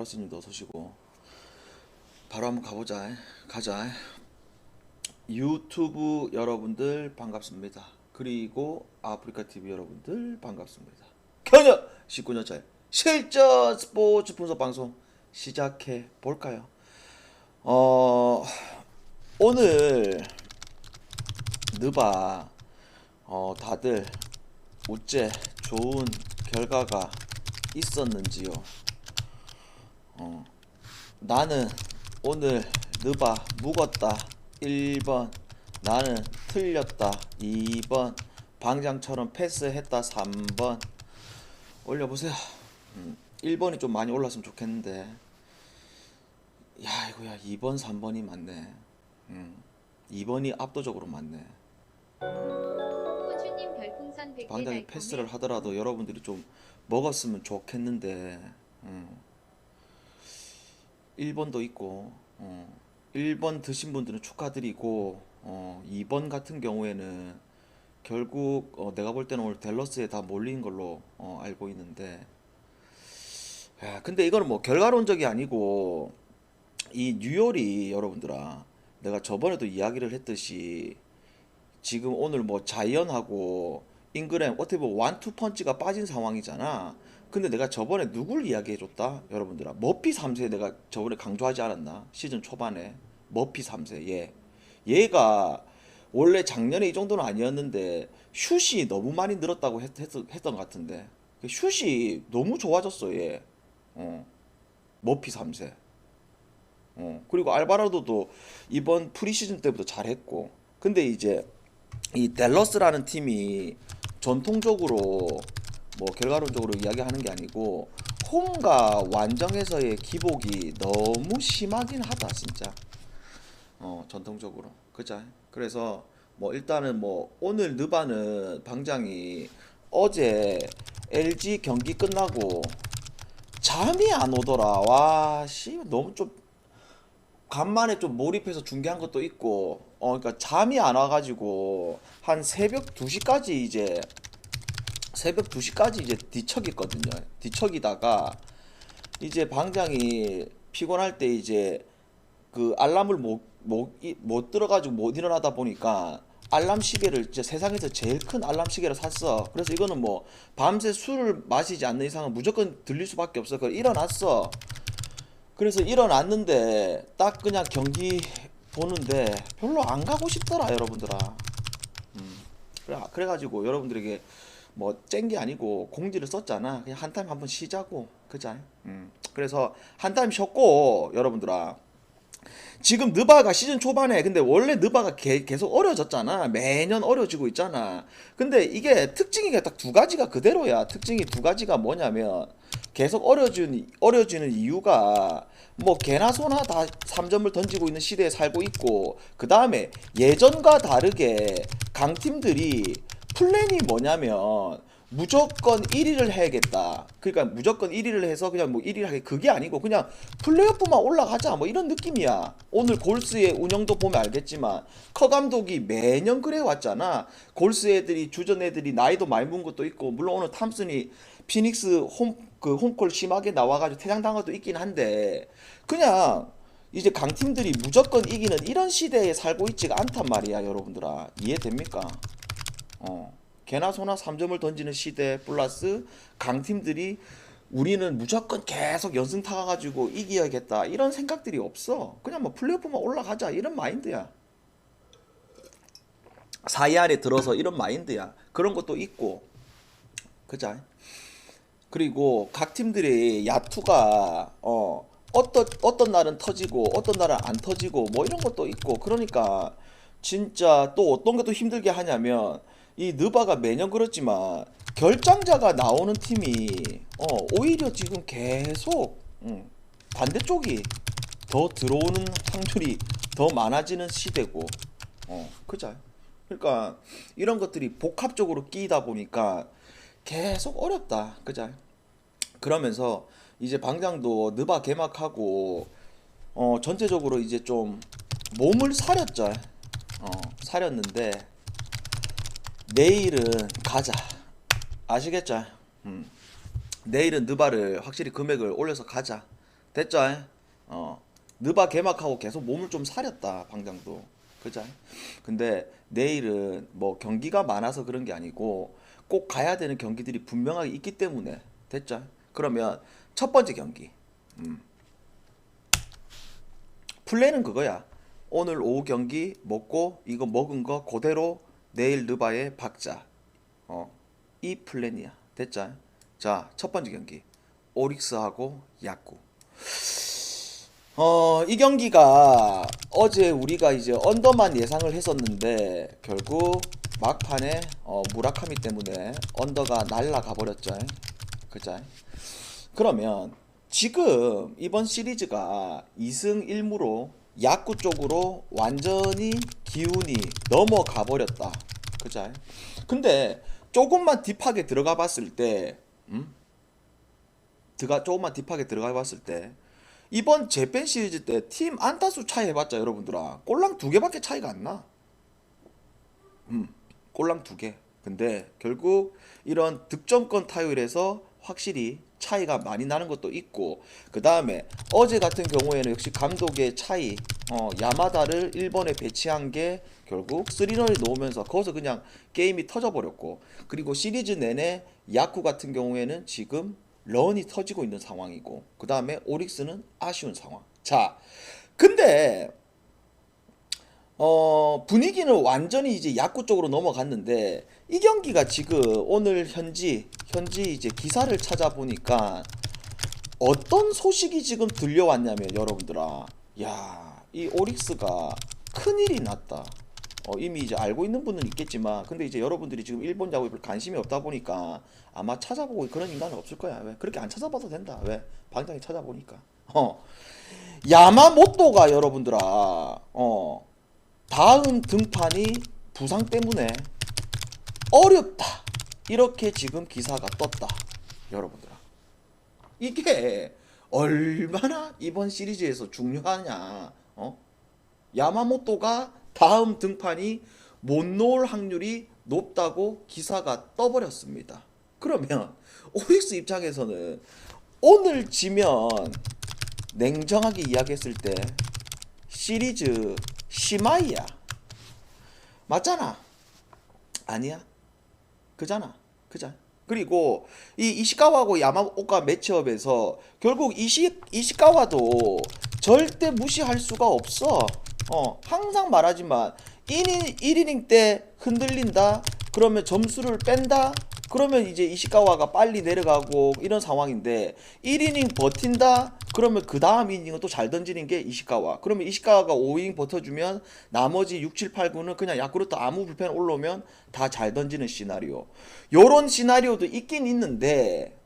러스님도 어서오시고 바로 한번 가자. 유튜브 여러분들 반갑습니다. 그리고 아프리카 TV 여러분들 반갑습니다. 견여 19년차의 실전 스포츠 분석 방송 시작해 볼까요? 오늘 느바 다들 어째 좋은 결과가 있었는지요? 나는 오늘 느바 묵었다 1번, 나는 틀렸다 2번, 방장처럼 패스했다 3번. 올려보세요. 1번이 좀 많이 올랐으면 좋겠는데, 야 이거야 2번 3번이 맞네. 2번이 압도적으로 맞네. 호주님 별풍선 100개 방장이 달콤해. 패스를 하더라도 여러분들이 좀 먹었으면 좋겠는데, 1번도 있고, 1번 드신 분들은 축하드리고, 2번 같은 경우에는 결국 내가 볼 때는 오늘 댈러스에 다 몰린 걸로 알고 있는데, 야, 근데 이거는 뭐 결과론적이 아니고 이 뉴욕이 여러분들아, 내가 저번에도 이야기를 했듯이 지금 오늘 뭐 자이언하고 잉그램 어떻게 보면 원투 펀치가 빠진 상황이잖아. 근데 내가 저번에 누굴 이야기해줬다? 여러분들아, 머피 3세 내가 저번에 강조하지 않았나? 시즌 초반에 머피 3세 얘가 원래 작년에 이 정도는 아니었는데 슛이 너무 많이 늘었다고 했던 것 같은데 슛이 너무 좋아졌어 얘. 머피 3세. 그리고 알바라도도 이번 프리시즌 때부터 잘했고, 근데 이제 이 댈러스라는 팀이 전통적으로 뭐 결과론적으로 이야기하는 게 아니고 홈과 완정에서의 기복이 너무 심하긴 하다 진짜. 전통적으로 그자. 그래서 뭐 일단은 뭐 오늘 느바는 방장이 어제 LG 경기 끝나고 잠이 안 오더라. 와, 씨, 너무 좀 간만에 좀 몰입해서 중계한 것도 있고, 그러니까 잠이 안 와가지고 한 새벽 2시까지 이제 뒤척이거든요. 뒤척이다가 이제 방장이 피곤할 때 이제 그 알람을 못 들어가지고 못 일어나다 보니까 알람 시계를 진짜 세상에서 제일 큰 알람 시계를 샀어. 그래서 이거는 뭐 밤새 술을 마시지 않는 이상은 무조건 들릴 수밖에 없어. 그래서 일어났어. 그래서 일어났는데 딱 그냥 경기 보는데 별로 안 가고 싶더라 여러분들아. 그래가지고 여러분들에게 뭐 짠 게 아니고 공지를 썼잖아. 그냥 한 타임 한번 쉬자고 그자. 그래서 한 타임 쉬었고 여러분들아, 지금 느바가 시즌 초반에, 근데 원래 느바가 계속 어려졌잖아. 매년 어려지고 있잖아. 근데 이게 특징이 딱 두 가지가 그대로야. 특징이 두 가지가 뭐냐면 계속 어려지는 이유가 뭐 개나 소나 다 3점을 던지고 있는 시대에 살고 있고, 그 다음에 예전과 다르게 강팀들이 플랜이 뭐냐면 무조건 1위를 해야겠다. 그러니까 무조건 1위를 해서 그냥 뭐 1위를 하게, 그게 아니고 그냥 플레이오프만 올라가자 뭐 이런 느낌이야. 오늘 골스의 운영도 보면 알겠지만 커 감독이 매년 그래 왔잖아. 골스 애들이, 주전 애들이 나이도 많이 문 것도 있고, 물론 오늘 탐슨이 피닉스 홈콜 심하게 나와가지고 퇴장당한 것도 있긴 한데, 그냥 이제 강팀들이 무조건 이기는 이런 시대에 살고 있지가 않단 말이야 여러분들아. 이해됩니까? 개나 소나 3점을 던지는 시대 플러스 강팀들이 우리는 무조건 계속 연승 타가지고 이겨야겠다 이런 생각들이 없어. 그냥 뭐 플레이오프만 올라가자 이런 마인드야. 4위 안에 들어서 이런 마인드야. 그런 것도 있고 그자. 그리고 각 팀들의 야투가 어떤 날은 터지고 어떤 날은 안 터지고 뭐 이런 것도 있고, 그러니까 진짜 또 어떤 게 또 힘들게 하냐면 이 느바가 매년 그렇지만 결장자가 나오는 팀이 오히려 지금 계속 반대쪽이 더 들어오는 확률이 더 많아지는 시대고, 그죠? 그러니까 이런 것들이 복합적으로 끼다 보니까 계속 어렵다, 그죠? 그러면서 이제 방장도 느바 개막하고 전체적으로 이제 좀 몸을 사렸죠. 사렸는데 내일은 가자. 아시겠죠? 내일은 느바를 확실히 금액을 올려서 가자. 됐죠? 느바 개막하고 계속 몸을 좀 사렸다 방장도. 그죠? 근데 내일은 뭐 경기가 많아서 그런 게 아니고 꼭 가야 되는 경기들이 분명하게 있기 때문에. 됐죠? 그러면 첫 번째 경기 플랜은 그거야. 오늘 오후 경기 먹고 이거 먹은 거 그대로 내일 느바에 박자. 어, 이 플랜이야. 됐죠? 자, 첫 번째 경기 오릭스하고 야구. 이 경기가 어제 우리가 이제 언더만 예상을 했었는데 결국 막판에 무라카미 때문에 언더가 날라가 버렸죠. 그죠? 그러면 지금 이번 시리즈가 2승 1무로 야구 쪽으로 완전히 기운이 넘어가 버렸다. 그죠? 근데 조금만 딥하게 들어가 봤을 때, 조금만 딥하게 들어가 봤을 때, 이번 재팬 시리즈 때 팀 안타수 차이 해봤자 여러분들아, 꼴랑 두 개밖에 차이가 안 나. 꼴랑 두 개. 근데 결국 이런 득점권 타율에서 확실히 차이가 많이 나는 것도 있고, 그 다음에 어제 같은 경우에는 역시 감독의 차이, 야마다를 1번에 배치한 게 결국 3런이 놓으면서 거기서 그냥 게임이 터져버렸고, 그리고 시리즈 내내 야쿠 같은 경우에는 지금 런이 터지고 있는 상황이고, 그 다음에 오릭스는 아쉬운 상황. 자, 근데 분위기는 완전히 이제 야구 쪽으로 넘어갔는데 이 경기가 지금 오늘 현지 이제 기사를 찾아보니까 어떤 소식이 지금 들려왔냐면 여러분들아, 야, 이 오릭스가 큰일이 났다. 이미 이제 알고 있는 분은 있겠지만 근데 이제 여러분들이 지금 일본 야구에 별 관심이 없다 보니까 아마 찾아보고 그런 인간은 없을 거야. 왜? 그렇게 안 찾아봐도 된다. 왜? 방장이 찾아보니까. 야마모토가 여러분들아, 다음 등판이 부상 때문에 어렵다. 이렇게 지금 기사가 떴다. 여러분들아. 이게 얼마나 이번 시리즈에서 중요하냐. 야마모토가 다음 등판이 못 놓을 확률이 높다고 기사가 떠버렸습니다. 그러면 오릭스 입장에서는 오늘 지면 냉정하게 이야기했을 때 시리즈 시마이야. 맞잖아. 아니야. 그잖아. 그잖아. 그리고 이 이시카와하고 야마오카 매치업에서 결국 이시카와도 절대 무시할 수가 없어. 항상 말하지만 1이닝 때 흔들린다. 그러면 점수를 뺀다. 그러면 이제 이시카와가 빨리 내려가고 이런 상황인데 1이닝 버틴다. 그러면 그 다음 이닝은 또 잘 던지는 게 이시카와. 그러면 이시카와가 5이닝 버텨주면 나머지 6, 7, 8, 9는 그냥 야쿠르트 아무 불펜 올라오면 다 잘 던지는 시나리오. 요런 시나리오도 있긴 있는데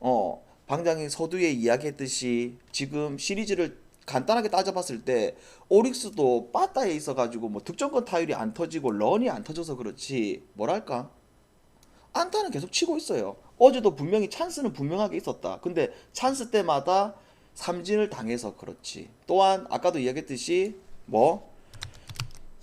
방장이 서두에 이야기했듯이 지금 시리즈를 간단하게 따져봤을 때 오릭스도 빠따에 있어가지고 뭐 득점권 타율이 안 터지고 런이 안 터져서 그렇지 뭐랄까 안타는 계속 치고 있어요. 어제도 분명히 찬스는 분명하게 있었다. 근데 찬스 때마다 삼진을 당해서 그렇지. 또한 아까도 이야기했듯이 뭐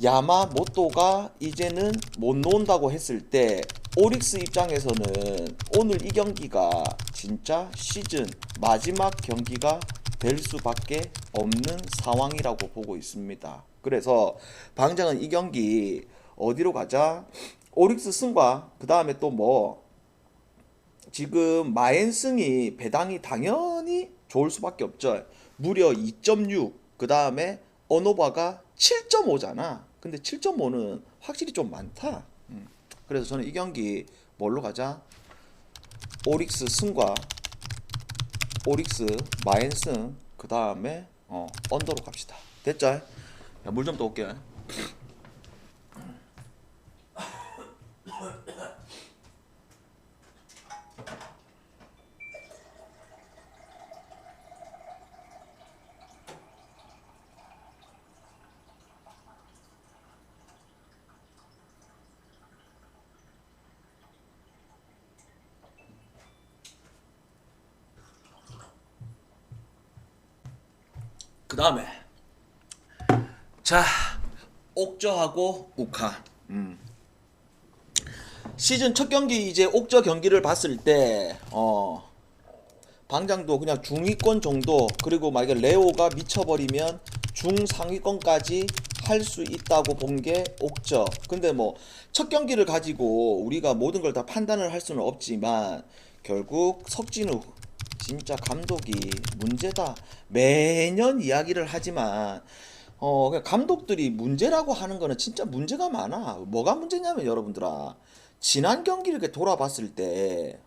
야마모토가 이제는 못 놓는다고 했을 때 오릭스 입장에서는 오늘 이 경기가 진짜 시즌 마지막 경기가 될 수밖에 없는 상황이라고 보고 있습니다. 그래서 방장은 이 경기 어디로 가자? 오릭스 승과 그 다음에 또 뭐 지금 마엔승이 배당이 당연히 좋을 수밖에 없죠. 무려 2.6, 그 다음에 어노바가 7.5잖아. 근데 7.5는 확실히 좀 많다. 그래서 저는 이 경기 뭘로 가자? 오릭스 승과 오릭스 마엔승 그 다음에 언더로 갑시다. 됐죠? 물 좀 더 올게. 그 다음에 자 옥저하고 우카. 시즌 첫 경기 이제 옥저 경기를 봤을 때 방장도 그냥 중위권 정도, 그리고 만약에 레오가 미쳐버리면 중상위권까지 할 수 있다고 본 게 옥저. 근데 뭐 첫 경기를 가지고 우리가 모든 걸 다 판단을 할 수는 없지만 결국 석진우 진짜 감독이 문제다 매년 이야기를 하지만 그냥 감독들이 문제라고 하는 거는 진짜 문제가 많아. 뭐가 문제냐면 여러분들아, 지난 경기를 이렇게 돌아봤을 때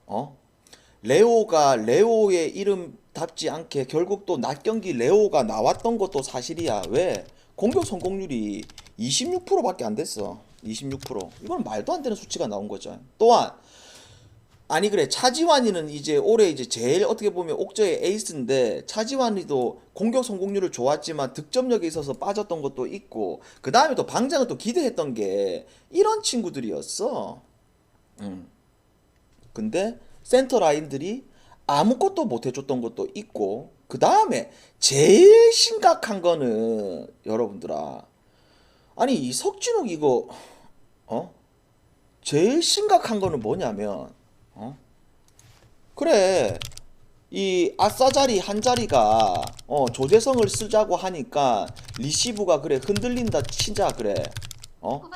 레오가 레오의 이름답지 않게 결국 또 낮 경기 레오가 나왔던 것도 사실이야. 왜? 공격 성공률이 26%밖에 안 됐어. 26%. 이건 말도 안 되는 수치가 나온 거죠. 또한 아니 그래, 차지완이는 이제 올해 이제 제일 어떻게 보면 옥저의 에이스인데, 차지완이도 공격 성공률을 좋았지만 득점력에 있어서 빠졌던 것도 있고, 그 다음에 또 방장은 또 기대했던 게 이런 친구들이었어. 음. 근데 센터 라인들이 아무것도 못 해줬던 것도 있고, 그 다음에 제일 심각한 거는 여러분들아, 아니 이 석진욱 이거 어? 제일 심각한 거는 뭐냐면 어? 그래, 이 아싸 자리 한 자리가 조재성을 쓰자고 하니까 리시브가 그래 흔들린다 치자, 그래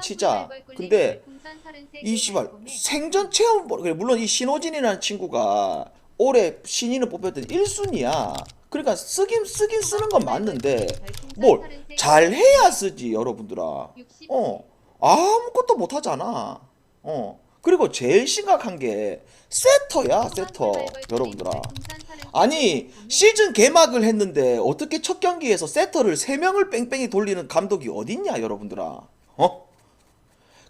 치자. 근데 이 씨발 생전 체험 그래, 물론 이 신호진이라는 친구가 올해 신인을 뽑혔던 1순위야. 그러니까 쓰긴 쓰는 건 맞는데 뭘 잘해야 쓰지 여러분들아. 아무것도 못하잖아. 그리고 제일 심각한 게 세터야, 세터. 여러분들아, 아니 시즌 개막을 했는데 어떻게 첫 경기에서 세터를 3명을 뺑뺑이 돌리는 감독이 어딨냐 여러분들아.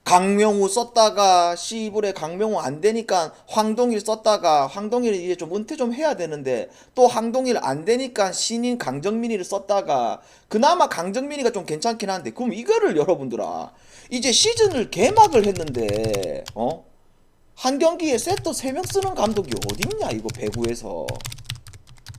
강명우 썼다가 씨불에 강명우 안 되니까 황동일 썼다가, 황동일이 이제 좀 은퇴 좀 해야 되는데 또 황동일 안 되니까 신인 강정민이를 썼다가, 그나마 강정민이가 좀 괜찮긴 한데, 그럼 이거를 여러분들아 이제 시즌을 개막을 했는데 한 경기에 세터 3명 쓰는 감독이 어딨냐 이거 배구에서.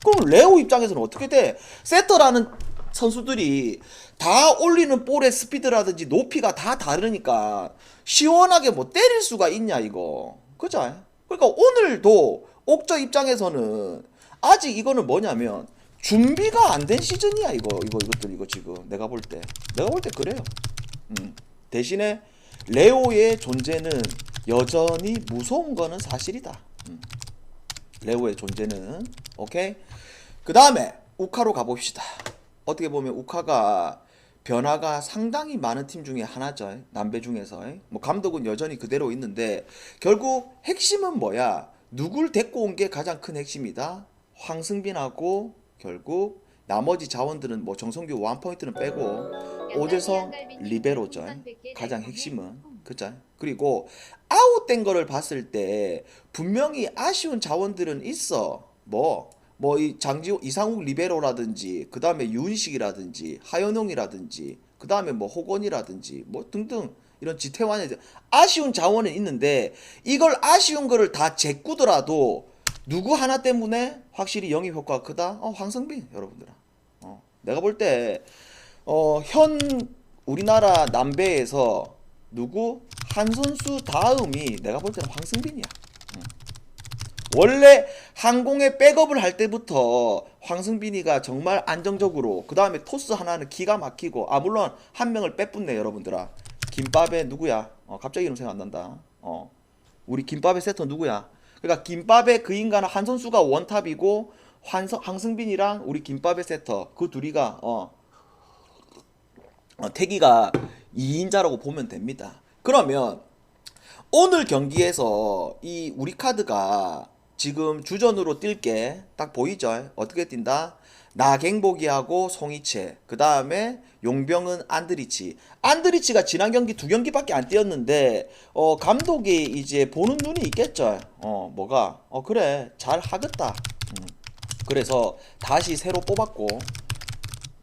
그럼 레오 입장에서는 어떻게 돼? 세터라는 선수들이 다 올리는 볼의 스피드라든지 높이가 다 다르니까 시원하게 뭐 때릴 수가 있냐 이거. 그죠? 그러니까 오늘도 옥저 입장에서는 아직 이거는 뭐냐면 준비가 안 된 시즌이야 이것들 이거 지금 내가 볼 때 그래요. 대신에 레오의 존재는 여전히 무서운 거는 사실이다. 레오의 존재는. 오케이. 그 다음에 우카로 가봅시다. 어떻게 보면 우카가 변화가 상당히 많은 팀 중에 하나죠. 남배 중에서. 뭐 감독은 여전히 그대로 있는데 결국 핵심은 뭐야? 누굴 데리고 온 게 가장 큰 핵심이다. 황승빈하고 결국 나머지 자원들은 뭐 정성규 원포인트는 빼고 오재성 리베로죠. 가장 핵심은. 그죠? 그리고 아웃된 거를 봤을 때 분명히 아쉬운 자원들은 있어. 뭐 이 장지호 이상욱 리베로라든지, 그 다음에 유은식이라든지 하현웅이라든지, 그 다음에 뭐 호건이라든지 뭐 등등 이런 지태환에 아쉬운 자원은 있는데, 이걸 아쉬운 거를 다 제꾸더라도 누구 하나 때문에 확실히 영입 효과가 크다. 황성빈 여러분들아. 내가 볼 때 현 우리나라 남배에서 누구 한 선수 다음이 내가 볼 때는 황승빈이야. 원래 항공에 백업을 할 때부터 황승빈이가 정말 안정적으로, 그 다음에 토스 하나는 기가 막히고, 물론 한 명을 빼뿐네 여러분들아. 김밥에 누구야? 갑자기 이름 생각 안 난다. 우리 김밥의 세터 누구야? 그러니까 김밥의 그 인간은 한 선수가 원탑이고 황승빈이랑 우리 김밥의 세터 그 둘이가 태기가 2인자라고 보면 됩니다. 그러면 오늘 경기에서 이 우리 카드가 지금 주전으로 뛸 게 딱 보이죠? 어떻게 뛴다? 나갱복이하고 송이채, 그 다음에 용병은 안드리치가 지난 경기 2경기밖에 안 뛰었는데 감독이 이제 보는 눈이 있겠죠. 뭐가 그래 잘 하겠다. 그래서 다시 새로 뽑았고,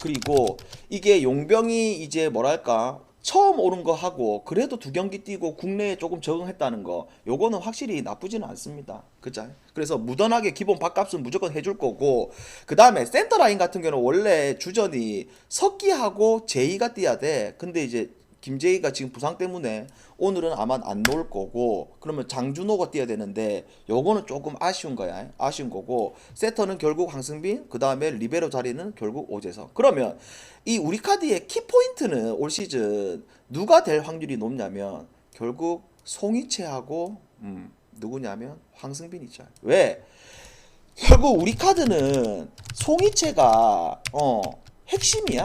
그리고 이게 용병이 이제 뭐랄까 처음 오는 거 하고 그래도 2경기 뛰고 국내에 조금 적응했다는 거, 요거는 확실히 나쁘지는 않습니다. 그죠? 그래서 무던하게 기본 밥값은 무조건 해줄 거고, 그 다음에 센터라인 같은 경우는 원래 주전이 석기하고 제이가 뛰어야 돼. 근데 이제 김재희가 지금 부상 때문에 오늘은 아마 안 나올 거고, 그러면 장준호가 뛰어야 되는데 요거는 조금 아쉬운 거야. 아쉬운 거고, 세터는 결국 황승빈, 그 다음에 리베로 자리는 결국 오재석. 그러면 이 우리 카드의 키포인트는 올 시즌 누가 될 확률이 높냐면 결국 송이채하고 누구냐면 황승빈이죠. 왜? 결국 우리 카드는 송이채가 핵심이야.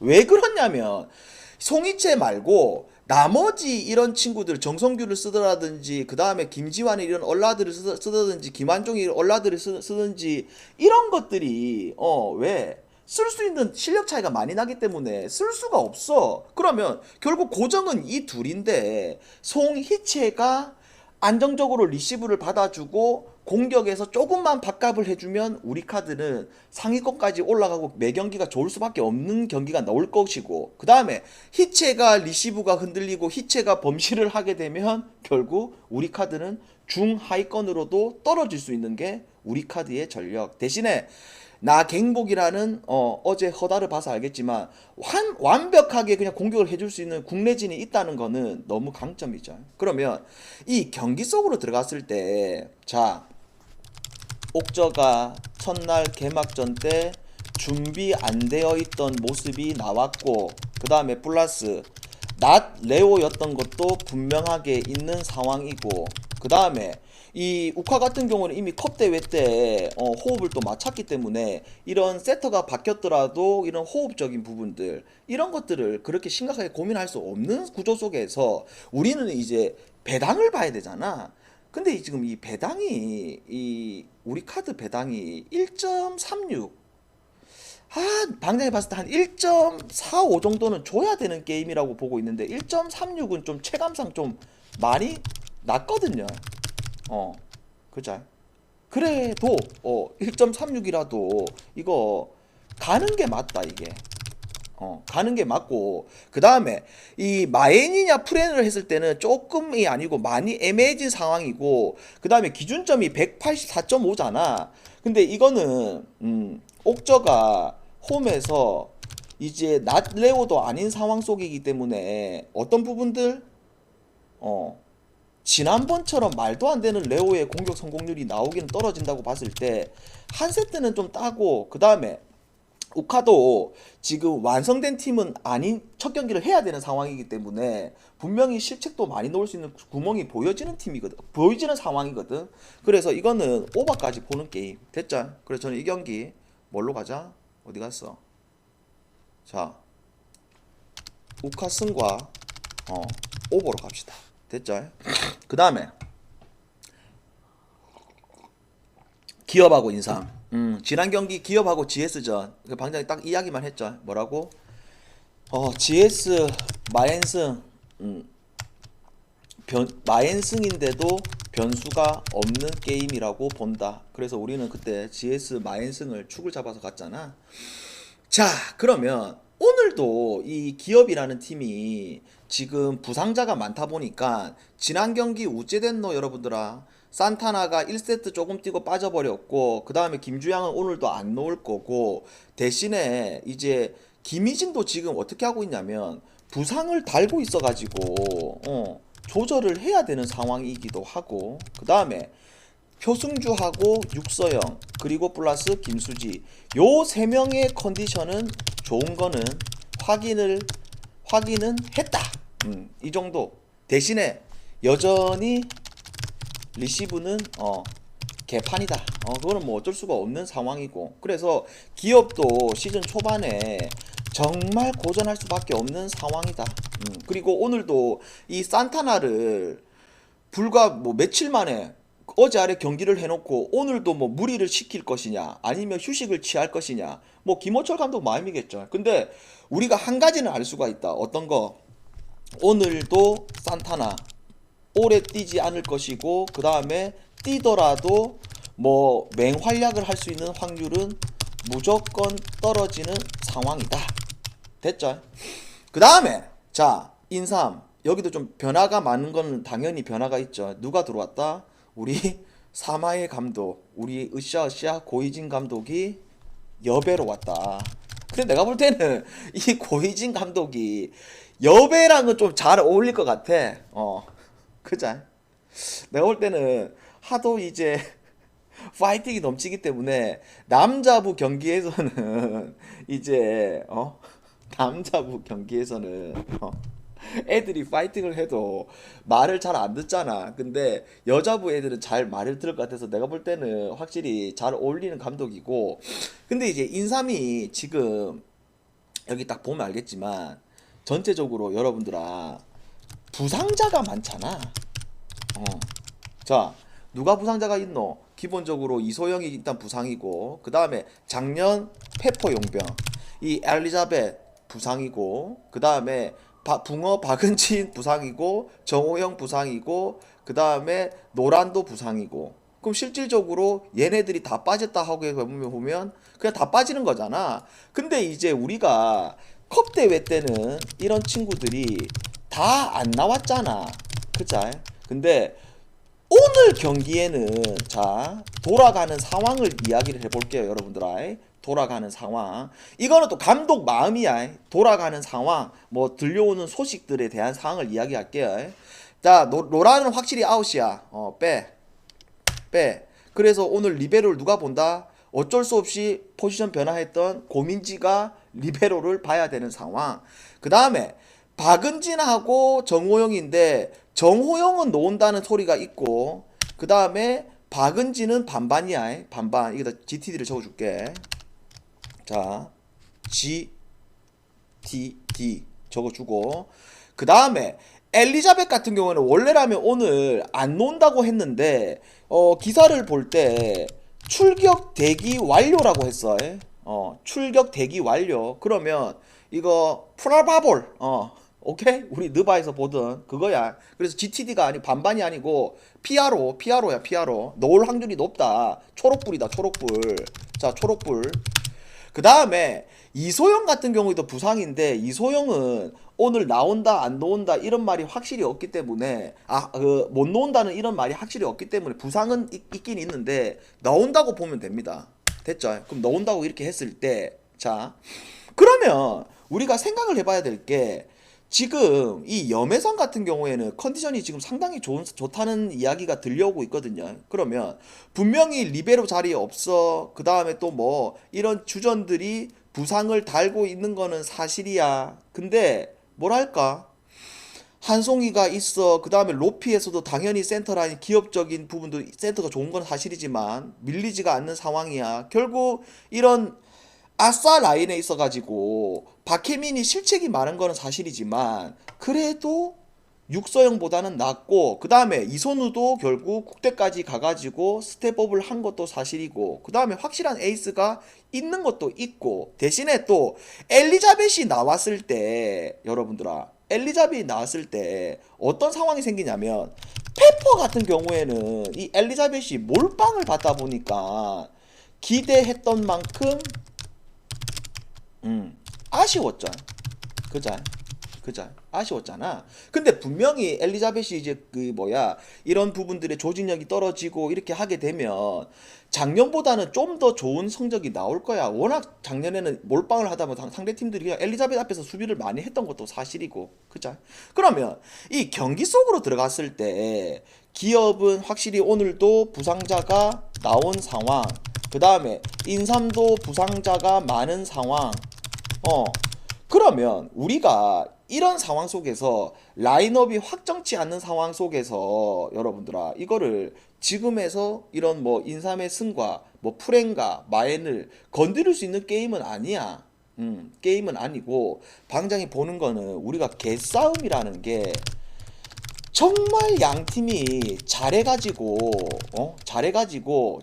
왜 그렇냐면 송이채 말고 나머지 이런 친구들 정성규를 쓰더라든지 그 다음에 김지환이 이런 얼라들을 쓰더든지 김한종이 얼라들을 쓰든지 이런 것들이 왜? 쓸 수 있는 실력 차이가 많이 나기 때문에 쓸 수가 없어. 그러면 결국 고정은 이 둘인데 송희채가 안정적으로 리시브를 받아주고 공격에서 조금만 밥값을 해주면 우리 카드는 상위권까지 올라가고 매 경기가 좋을 수밖에 없는 경기가 나올 것이고, 그 다음에 희채가 리시브가 흔들리고 희채가 범실을 하게 되면 결국 우리 카드는 중하위권으로도 떨어질 수 있는 게 우리 카드의 전력. 대신에 나 갱복이라는 어제 허다를 봐서 알겠지만 완벽하게 그냥 공격을 해줄 수 있는 국내진이 있다는 거는 너무 강점이죠. 그러면 이 경기 속으로 들어갔을 때, 자, 옥저가 첫날 개막전 때 준비 안 되어 있던 모습이 나왔고, 그 다음에 플러스 낫 레오였던 것도 분명하게 있는 상황이고, 그 다음에 이 우카 같은 경우는 이미 컵 대회 때 호흡을 또 맞췄기 때문에 이런 세터가 바뀌었더라도 이런 호흡적인 부분들, 이런 것들을 그렇게 심각하게 고민할 수 없는 구조 속에서 우리는 이제 배당을 봐야 되잖아. 근데 지금 이 배당이 이 우리 카드 배당이 1.36, 방장이 봤을 때 한 1.45 정도는 줘야 되는 게임이라고 보고 있는데 1.36은 좀 체감상 좀 많이 낮거든요. 그죠? 그래도 1.36이라도 이거 가는 게 맞다 이게. 가는 게 맞고, 그 다음에 이 마엔이냐 프렌을 했을 때는 조금이 아니고 많이 애매해진 상황이고, 그 다음에 기준점이 184.5잖아. 근데 이거는 옥저가 홈에서 이제 낫레오도 아닌 상황 속이기 때문에 어떤 부분들 지난번처럼 말도 안 되는 레오의 공격 성공률이 나오기는 떨어진다고 봤을 때 한 세트는 좀 따고, 그 다음에 우카도 지금 완성된 팀은 아닌 첫 경기를 해야 되는 상황이기 때문에 분명히 실책도 많이 넣을 수 있는 구멍이 보여지는 팀이거든, 보여지는 상황이거든. 그래서 이거는 오버까지 보는 게임 됐죠. 그래서 저는 이 경기 뭘로 가자? 어디 갔어? 자, 우카 승과 오버로 갑시다. 됐죠? 그 다음에 기업하고 인삼. 지난 경기 기업하고 GS전 그 방장이 딱 이야기만 했죠. 뭐라고? GS 마엔승, 마엔승인데도 변수가 없는 게임이라고 본다. 그래서 우리는 그때 GS 마엔승을 축을 잡아서 갔잖아. 자, 그러면 오늘도 이 기업이라는 팀이 지금 부상자가 많다 보니까 지난 경기 우째됐노 여러분들아. 산타나가 1세트 조금 뛰고 빠져버렸고, 그 다음에 김주양은 오늘도 안 나올 거고, 대신에 이제 김희진도 지금 어떻게 하고 있냐면 부상을 달고 있어가지고 조절을 해야 되는 상황이기도 하고, 그 다음에 표승주하고 육서영 그리고 플러스 김수지, 요 세 명의 컨디션은 좋은 거는 확인은 했다. 이 정도. 대신에 여전히 리시브는 개판이다. 그거는 뭐 어쩔 수가 없는 상황이고, 그래서 기업도 시즌 초반에 정말 고전할 수밖에 없는 상황이다. 그리고 오늘도 이 산타나를 불과 뭐 며칠 만에 어제 아래 경기를 해놓고 오늘도 뭐 무리를 시킬 것이냐 아니면 휴식을 취할 것이냐, 뭐 김호철 감독 마음이겠죠. 근데 우리가 한 가지는 알 수가 있다. 어떤 거? 오늘도 산타나 오래 뛰지 않을 것이고, 그 다음에 뛰더라도 뭐 맹활약을 할 수 있는 확률은 무조건 떨어지는 상황이다. 됐죠? 그 다음에 자, 인삼 여기도 좀 변화가 많은 건 당연히 변화가 있죠. 누가 들어왔다? 우리 사마의 감독, 우리 으쌰으쌰 고이진 감독이 여배로 왔다. 근데 내가 볼 때는 이 고이진 감독이 여배랑은 좀 잘 어울릴 것 같아. 그자? 내가 볼 때는 하도 이제 파이팅이 넘치기 때문에 남자부 경기에서는 이제 남자부 경기에서는 애들이 파이팅을 해도 말을 잘 안 듣잖아. 근데 여자부 애들은 잘 말을 들을 것 같아서 내가 볼 때는 확실히 잘 어울리는 감독이고. 근데 이제 인삼이 지금 여기 딱 보면 알겠지만 전체적으로 여러분들아 부상자가 많잖아. 어. 자, 누가 부상자가 있노? 기본적으로 이소영이 일단 부상이고, 그 다음에 작년 페퍼 용병, 이 엘리자벳 부상이고, 그 다음에 붕어 박은진 부상이고, 정호영 부상이고, 그 다음에 노란도 부상이고. 그럼 실질적으로 얘네들이 다 빠졌다 하고 보면 그냥 다 빠지는 거잖아. 근데 이제 우리가 컵 대회 때는 이런 친구들이 다 안 나왔잖아. 그자? 근데 오늘 경기에는 자 돌아가는 상황을 이야기를 해볼게요 여러분들아. 돌아가는 상황, 이거는 또 감독 마음이야. 돌아가는 상황, 뭐 들려오는 소식들에 대한 상황을 이야기할게요. 자, 로라는 확실히 아웃이야. 빼. 그래서 오늘 리베로를 누가 본다? 어쩔 수 없이 포지션 변화했던 고민지가 리베로를 봐야 되는 상황. 그 다음에 박은진하고 정호영인데 정호영은 놓은다는 소리가 있고, 그 다음에 박은진은 반반이야. 반반. 이거 다 GTD를 적어줄게. 자, GTD 적어주고, 그 다음에 엘리자벳 같은 경우는 원래라면 오늘 안 논다고 했는데 기사를 볼 때 출격 대기 완료라고 했어. 출격 대기 완료. 그러면 이거 프라바볼 오케이? 우리 느바에서 보던 그거야. 그래서 GTD가 아니 반반이 아니고 PRO야. PRO. 놓을 확률이 높다. 초록불이다. 초록불. 자, 초록불. 그 다음에 이소영 같은 경우에도 부상인데, 이소영은 오늘 나온다 안 나온다 이런 말이 확실히 없기 때문에 못 나온다는 이런 말이 확실히 없기 때문에 부상은 있긴 있는데 나온다고 보면 됩니다. 됐죠? 그럼 나온다고 이렇게 했을 때, 자 그러면 우리가 생각을 해봐야 될 게, 지금 이 염혜선 같은 경우에는 컨디션이 지금 상당히 좋다는 이야기가 들려오고 있거든요. 그러면 분명히 리베로 자리에 없어. 그 다음에 또 뭐 이런 주전들이 부상을 달고 있는 거는 사실이야. 근데 뭐랄까, 한송이가 있어. 그 다음에 로피에서도 당연히 센터 라인 기업적인 부분도 센터가 좋은 건 사실이지만 밀리지가 않는 상황이야. 결국 이런 아싸 라인에 있어가지고 박혜민이 실책이 많은 거는 사실이지만 그래도 육서영보다는 낫고, 그 다음에 이선우도 결국 국대까지 가가지고 스텝업을 한 것도 사실이고, 그 다음에 확실한 에이스가 있는 것도 있고, 대신에 또 엘리자벳이 나왔을 때 여러분들아, 엘리자벳이 나왔을 때 어떤 상황이 생기냐면, 페퍼 같은 경우에는 이 엘리자벳이 몰빵을 받다 보니까 기대했던 만큼 아쉬웠죠. 그자 아쉬웠잖아. 근데 분명히 엘리자벳이 이제 이런 부분들의 조직력이 떨어지고 이렇게 하게 되면 작년보다는 좀 더 좋은 성적이 나올 거야. 워낙 작년에는 몰빵을 하다 보면 상대 팀들이 그냥 엘리자벳 앞에서 수비를 많이 했던 것도 사실이고. 그자? 그러면 이 경기 속으로 들어갔을 때 기업은 확실히 오늘도 부상자가 나온 상황, 그 다음에 인삼도 부상자가 많은 상황. 그러면 우리가 이런 상황 속에서 라인업이 확정치 않는 상황 속에서 여러분들아, 이거를 지금에서 이런 뭐 인삼의 승과 뭐 프렌가 마엔을 건드릴 수 있는 게임은 아니야. 게임은 아니고, 방장이 보는 거는 우리가 개싸움이라는 게 정말 양 팀이 잘해가지고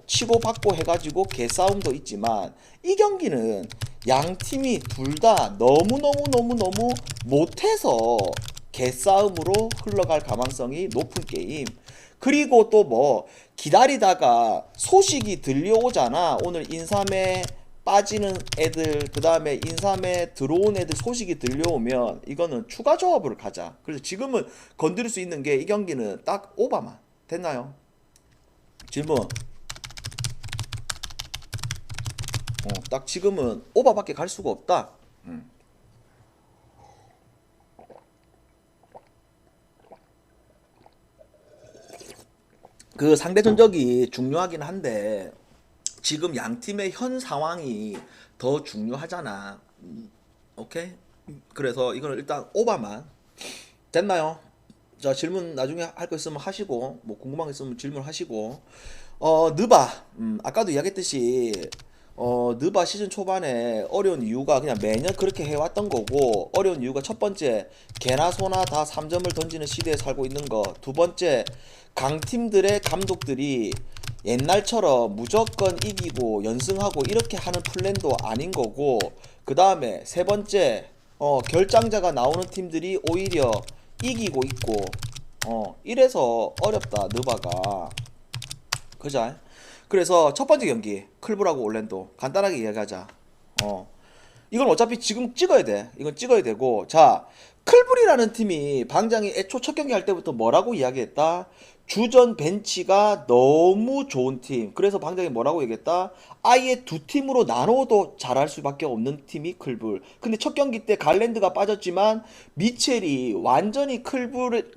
치고받고 해가지고 개싸움도 있지만, 이 경기는 양 팀이 둘 다 너무 못해서 개싸움으로 흘러갈 가망성이 높은 게임. 그리고 또 뭐 기다리다가 소식이 들려오잖아. 오늘 인삼에 빠지는 애들, 그 다음에 인삼에 들어온 애들 소식이 들려오면 이거는 추가 조합으로 가자. 그래서 지금은 건드릴 수 있는 게 이 경기는 딱 오바만. 됐나요? 질문. 딱 지금은 오바밖에 갈 수가 없다. 음. 그 상대 전적이 중요하긴 한데 지금 양 팀의 현 상황이 더 중요하잖아. 오케이? 그래서 이거는 일단 오바만 됐나요? 자, 질문 나중에 할 거 있으면 하시고, 뭐 궁금한 거 있으면 질문하시고. 느바. 아까도 이야기했듯이 느바 시즌 초반에 어려운 이유가 그냥 매년 그렇게 해왔던 거고, 어려운 이유가 첫 번째, 개나 소나 다 3점을 던지는 시대에 살고 있는 거. 두 번째, 강팀들의 감독들이 옛날처럼 무조건 이기고 연승하고 이렇게 하는 플랜도 아닌 거고, 그 다음에 세 번째, 결장자가 나오는 팀들이 오히려 이기고 있고, 이래서 어렵다, 느바가. 그죠? 그래서 첫 번째 경기, 클브라고 올랜도. 간단하게 이야기하자. 어, 이건 어차피 지금 찍어야 돼. 이건 찍어야 되고. 자, 클브리라는 팀이 방장이 애초 첫 경기 할 때부터 뭐라고 이야기했다? 주전 벤치가 너무 좋은 팀. 그래서 방장이 뭐라고 얘기했다? 아예 두 팀으로 나눠도 잘할 수밖에 없는 팀이 클불. 근데 첫 경기 때 갈랜드가 빠졌지만 미첼이 완전히 클불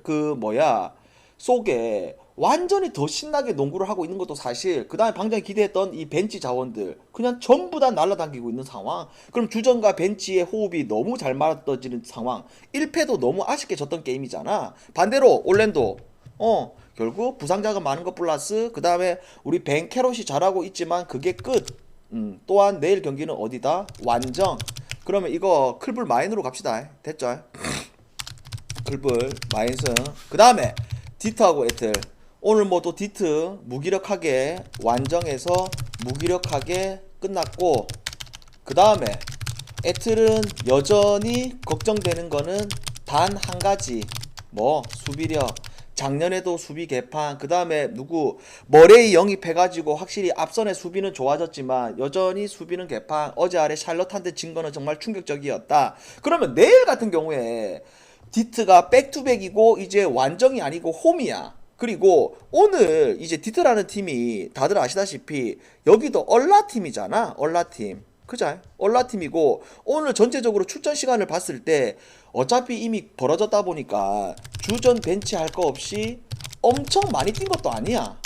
속에 완전히 더 신나게 농구를 하고 있는 것도 사실. 그 다음에 방장이 기대했던 이 벤치 자원들 그냥 전부 다 날아다니고 있는 상황. 그럼 주전과 벤치의 호흡이 너무 잘 맞아떨어지는 상황. 1패도 너무 아쉽게 졌던 게임이잖아. 반대로 올랜도 결국 부상자가 많은 것 플러스 그 다음에 우리 벤 캐롯이 잘하고 있지만 그게 끝. 또한 내일 경기는 어디다? 완정. 그러면 이거 클불 마인으로 갑시다. 됐죠? 클불 마인승. 그 다음에 디트하고 애틀. 오늘 뭐 또 디트 무기력하게 완정해서 무기력하게 끝났고, 그 다음에 애틀은 여전히 걱정되는 거는 단 한 가지. 뭐 수비력. 작년에도 수비 개판. 그 다음에 누구 머레이 영입해가지고 확실히 앞선의 수비는 좋아졌지만 여전히 수비는 개판. 어제 아래 샬럿한테 진 거는 정말 충격적이었다. 그러면 내일 같은 경우에 디트가 백투백이고 이제 완정이 아니고 홈이야. 그리고 오늘 이제 디트라는 팀이 다들 아시다시피 여기도 얼라팀이잖아. 얼라팀. 그죠? 얼라팀이고 오늘 전체적으로 출전 시간을 봤을 때 어차피 이미 벌어졌다 보니까 주전 벤치 할 거 없이 엄청 많이 뛴 것도 아니야.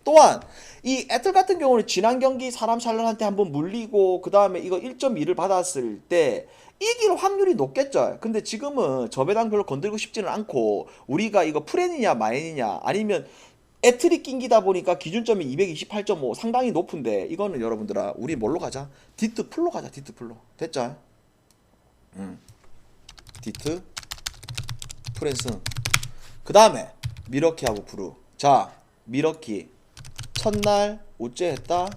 또한 이 애틀 같은 경우는 지난 경기 사람 샬럿한테 한번 물리고 그 다음에 이거 1.2를 받았을 때 이길 확률이 높겠죠. 근데 지금은 저 배당 별로 건들고 싶지는 않고 우리가 이거 프렌이냐 마인이냐 아니면 애틀이 낑기다 보니까 기준점이 228.5 상당히 높은데 이거는 여러분들아 우리 뭘로 가자? 디트 풀로 가자. 디트 풀로. 됐죠? 디트 프렌슨. 그 다음에 미러키하고 브루. 자, 미러키 첫날 어째 했다?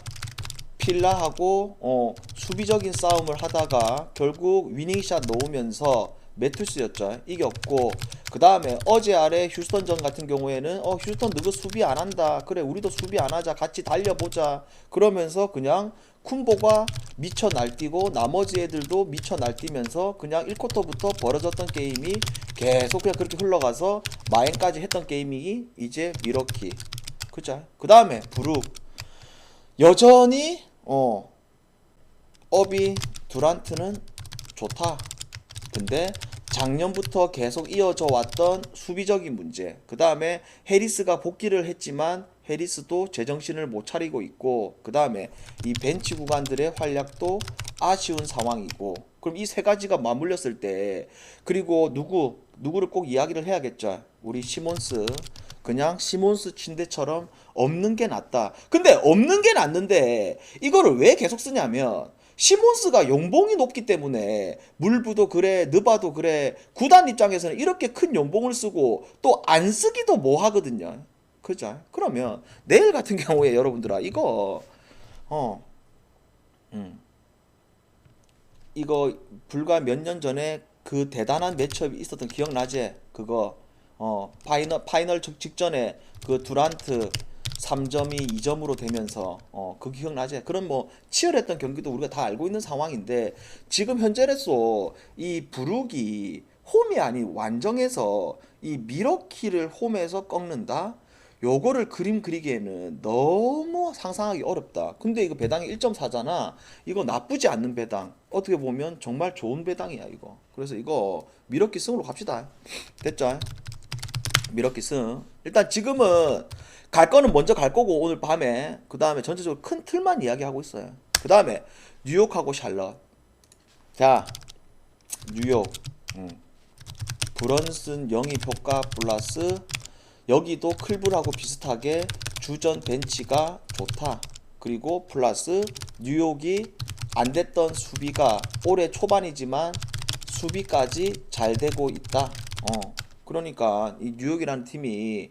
필라하고 수비적인 싸움을 하다가 결국 위닝샷 넣으면서 매투스였죠. 이겼고, 그 다음에 어제 아래 휴스턴전 같은 경우에는 휴스턴 너그 수비 안 한다. 그래 우리도 수비 안 하자. 같이 달려보자. 그러면서 그냥 쿤보가 미쳐 날뛰고 나머지 애들도 미쳐 날뛰면서 그냥 1쿼터부터 벌어졌던 게임이 계속 그냥 그렇게 흘러가서 마인까지 했던 게임이 이제 미러키. 그죠? 그 다음에 브룩 여전히 어비 두란트는 좋다. 근데 작년부터 계속 이어져 왔던 수비적인 문제. 그 다음에 해리스가 복귀를 했지만 해리스도 제정신을 못 차리고 있고, 그 다음에 이 벤치 구간들의 활약도 아쉬운 상황이고. 그럼 이 세 가지가 맞물렸을 때, 그리고 누구를 꼭 이야기를 해야겠죠. 우리 시몬스. 그냥 시몬스 침대처럼 없는 게 낫다. 근데 없는 게 낫는데 이거를 왜 계속 쓰냐면 시몬스가 연봉이 높기 때문에 물부도 그래 느바도 그래 구단 입장에서는 이렇게 큰 연봉을 쓰고 또 안 쓰기도 뭐 하거든요. 그죠? 그러면 내일 같은 경우에 여러분들아 어 음, 이거 불과 몇 년 전에 그 대단한 매치업이 있었던 기억나지? 그거 파이널 직전에 그 두란트 3점이 2점으로 되면서 그 기억나지? 그런 뭐 치열했던 경기도 우리가 다 알고 있는 상황인데 지금 현재로서 이 부룩이 홈이 아닌 완정에서 이 미러키를 홈에서 꺾는다? 요거를 그림 그리기에는 너무 상상하기 어렵다. 근데 이거 배당이 1.4잖아. 이거 나쁘지 않는 배당. 어떻게 보면 정말 좋은 배당이야, 이거. 그래서 이거 미러키 승으로 갑시다. 됐죠? 미러키 승. 일단 지금은 갈 거는 먼저 갈 거고, 오늘 밤에. 그 다음에 전체적으로 큰 틀만 이야기하고 있어요. 그 다음에 뉴욕하고 샬럿. 자, 뉴욕. 브런슨 영입 효과 플러스 여기도 클브하고 비슷하게 주전 벤치가 좋다. 그리고 플러스 뉴욕이 안 됐던 수비가 올해 초반이지만 수비까지 잘 되고 있다. 그러니까 이 뉴욕이라는 팀이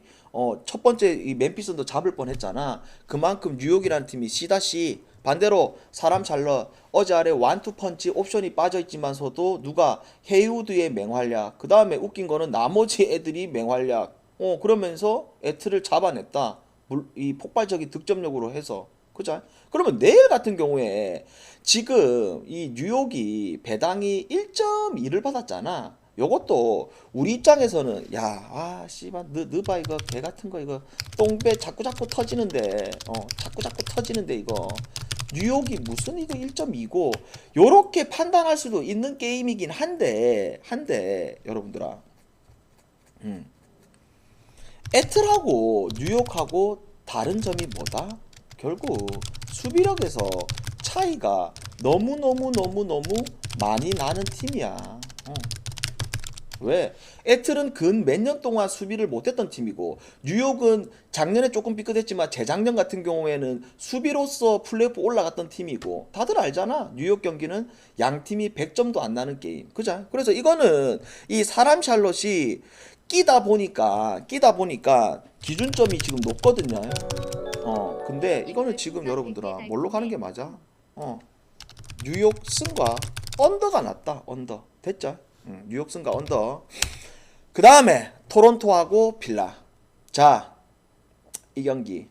첫 번째 이 멤피스도 잡을 뻔했잖아. 그만큼 뉴욕이라는 팀이 C 반대로 사람 잘러 어제 아래 완투 펀치 옵션이 빠져 있지만서도 누가 헤이우드의 맹활약 그 다음에 웃긴 거는 나머지 애들이 맹활약 그러면서 에트를 잡아냈다. 이 폭발적인 득점력으로 해서 그죠? 그러면 내일 같은 경우에 지금 이 뉴욕이 배당이 1.2를 받았잖아. 요것도 우리 입장에서는 씨발 느봐 이거 개 같은 거 이거 똥배 자꾸 터지는데 자꾸 터지는데 이거 뉴욕이 무슨 이거 1.2고 요렇게 판단할 수도 있는 게임이긴 한데 여러분들아 애틀하고 뉴욕하고 다른 점이 뭐다? 결국 수비력에서 차이가 너무 많이 나는 팀이야. 왜? 애틀은 근 몇 년 동안 수비를 못했던 팀이고 뉴욕은 작년에 조금 삐끗했지만 재작년 같은 경우에는 수비로서 플레이오프 올라갔던 팀이고 다들 알잖아. 뉴욕 경기는 양 팀이 100점도 안 나는 게임. 그죠? 그래서 이거는 이 사람 샬롯이 끼다 보니까 기준점이 지금 높거든요. 근데 이거는 지금 여러분들아 뭘로 가는 게 맞아? 뉴욕 승과 언더가 낫다. 언더. 됐죠? 뉴욕 승과 언더. 그 다음에 토론토하고 빌라. 자, 이 경기.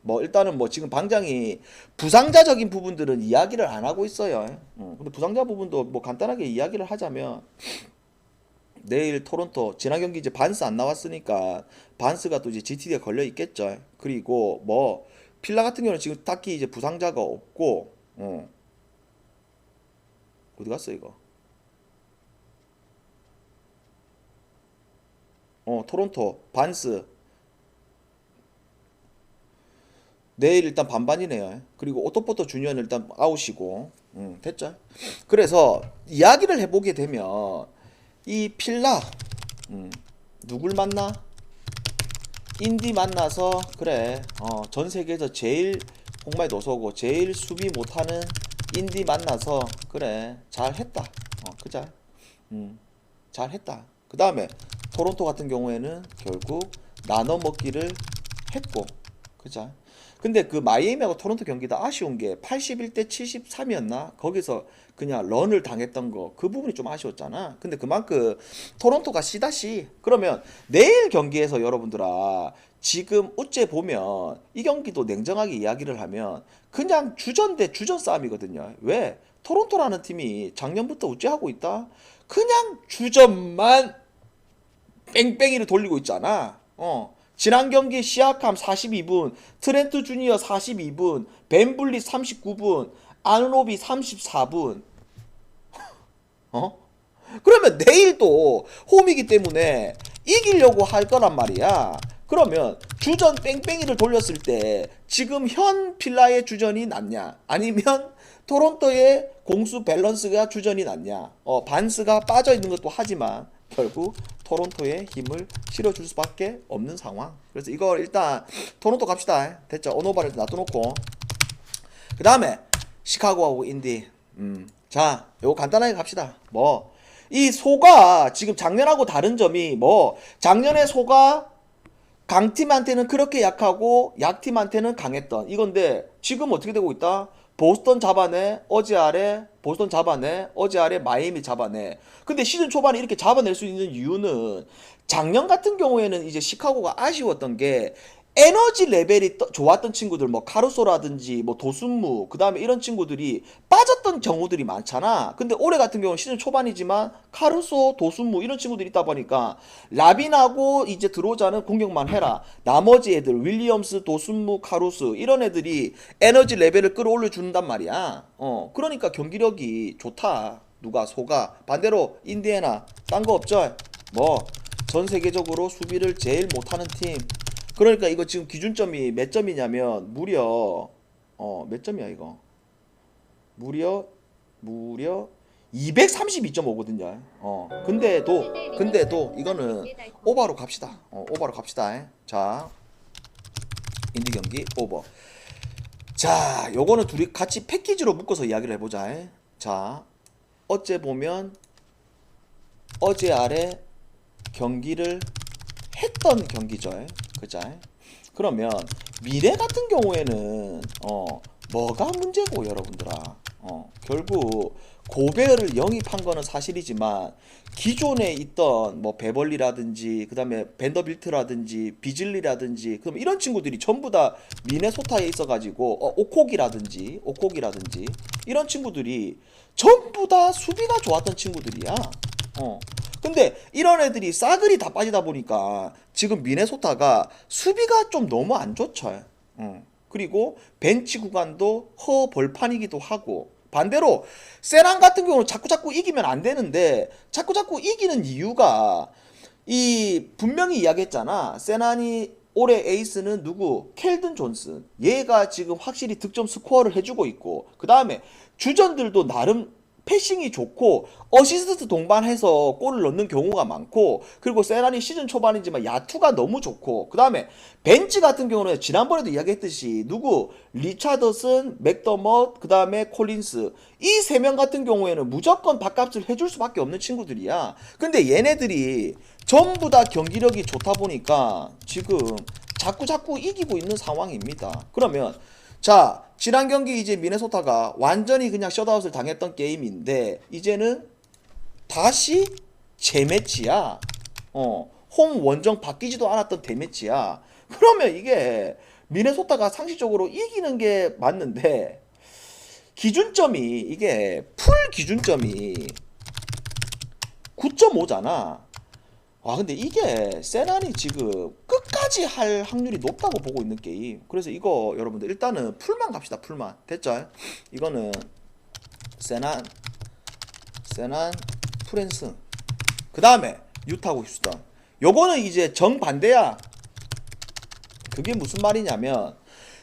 뭐 일단은 뭐 지금 방장이 부상자적인 부분들은 이야기를 안 하고 있어요. 근데 부상자 부분도 뭐 간단하게 이야기를 하자면 내일 토론토 지난 경기 이제 반스 안 나왔으니까 반스가 또 이제 GTD에 걸려 있겠죠. 그리고 뭐 필라 같은 경우는 지금 딱히 이제 부상자가 없고 어디 갔어 이거? 토론토 반스 내일 일단 반반이네요. 그리고 오토포토 주니어는 일단 아웃이고 됐죠? 그래서 이야기를 해보게 되면 이 필라 누굴 만나? 인디 만나서 그래 전 세계에서 제일 홍마이 노서고 제일 수비 못하는 인디 만나서 그래 잘했다. 그자 잘했다. 그 다음에 토론토 같은 경우에는 결국 나눠 먹기를 했고 그자. 근데 그 마이애미하고 토론토 경기도 아쉬운 게 81대 73이었나? 거기서 그냥 런을 당했던 거 그 부분이 좀 아쉬웠잖아. 근데 그만큼 토론토가 C다시. 그러면 내일 경기에서 여러분들아 지금 어째 보면 이 경기도 냉정하게 이야기를 하면 그냥 주전 대 주전 싸움이거든요. 왜? 토론토라는 팀이 작년부터 어째 하고 있다? 그냥 주전만 뺑뺑이를 돌리고 있잖아. 지난 경기 시아캄 42분, 트렌트 주니어 42분, 벤블리 39분, 아누노비 34분. 그러면 내일도 홈이기 때문에 이기려고 할 거란 말이야. 그러면 주전 뺑뺑이를 돌렸을 때 지금 현 필라의 주전이 낫냐? 아니면 토론토의 공수 밸런스가 주전이 낫냐? 반스가 빠져 있는 것도 하지만 결국 토론토에 힘을 실어줄 수밖에 없는 상황. 그래서 이거 일단 토론토 갑시다. 됐죠? 오노바를 놔둬놓고 그 다음에 시카고하고 인디. 자, 요거 간단하게 갑시다. 뭐 이 소가 지금 작년하고 다른 점이 뭐 작년에 소가 강팀한테는 그렇게 약하고 약팀한테는 강했던 이건데 지금 어떻게 되고 있다? 보스턴 잡아내 어제 아래 보스턴 잡아내 어제 아래 마이애미 잡아내. 근데 시즌 초반에 이렇게 잡아낼 수 있는 이유는 작년 같은 경우에는 이제 시카고가 아쉬웠던 게 에너지 레벨이 좋았던 친구들, 뭐 카루소라든지 뭐 도순무, 그 다음에 이런 친구들이 빠졌던 경우들이 많잖아. 근데 올해 같은 경우는 시즌 초반이지만 카루소, 도순무 이런 친구들이 있다 보니까 라빈하고 이제 드로자는 공격만 해라. 나머지 애들 윌리엄스, 도순무, 카루스 이런 애들이 에너지 레벨을 끌어올려 준단 말이야. 그러니까 경기력이 좋다. 누가 소가 반대로 인디애나 딴 거 없죠? 뭐 전 세계적으로 수비를 제일 못하는 팀. 그러니까 이거 지금 기준점이 몇 점이냐면 무려 몇 점이야 이거? 무려 232.5거든요. 근데도 이거는 오버로 갑시다. 오버로 갑시다. 자, 인디 경기 오버. 자, 요거는 둘이 같이 패키지로 묶어서 이야기를 해보자. 자, 어째 보면 어제 아래 경기를 했던 경기죠. 그죠? 그러면 미래 같은 경우에는 뭐가 문제고 여러분들아 결국 고베어를 영입한 거는 사실이지만 기존에 있던 뭐 베벌리라든지 그 다음에 벤더빌트라든지 비즐리라든지 그럼 이런 친구들이 전부 다 미네소타에 있어가지고 오콕이라든지 이런 친구들이 전부 다 수비가 좋았던 친구들이야. 근데 이런 애들이 싸그리 다 빠지다 보니까 지금 미네소타가 수비가 좀 너무 안 좋죠. 그리고 벤치 구간도 허벌판이기도 하고 반대로 세란 같은 경우는 자꾸 이기면 안 되는데 자꾸 이기는 이유가 이 분명히 이야기했잖아. 세난이 올해 에이스는 누구? 켈든 존슨. 얘가 지금 확실히 득점 스코어를 해주고 있고 그 다음에 주전들도 나름 패싱이 좋고 어시스트 동반해서 골을 넣는 경우가 많고 그리고 세란이 시즌 초반이지만 야투가 너무 좋고 그 다음에 벤치 같은 경우는 지난번에도 이야기했듯이 누구 리차더슨, 맥더머트 그 다음에 콜린스 이 세 명 같은 경우에는 무조건 밥값을 해줄 수밖에 없는 친구들이야. 근데 얘네들이 전부 다 경기력이 좋다 보니까 지금 자꾸 이기고 있는 상황입니다. 그러면 자, 지난 경기 이제 미네소타가 완전히 그냥 셧아웃을 당했던 게임인데 이제는 다시 재매치야. 홈 원정 바뀌지도 않았던 대매치야. 그러면 이게 미네소타가 상식적으로 이기는 게 맞는데 기준점이 이게 풀 기준점이 9.5잖아. 아 근데 이게 세난이 지금 끝까지 할 확률이 높다고 보고 있는 게임. 그래서 이거 여러분들 일단은 풀만 갑시다. 풀만 됐죠? 이거는 세난 프랜스 그 다음에 유타고 휴스턴. 요거는 이제 정반대야. 그게 무슨 말이냐면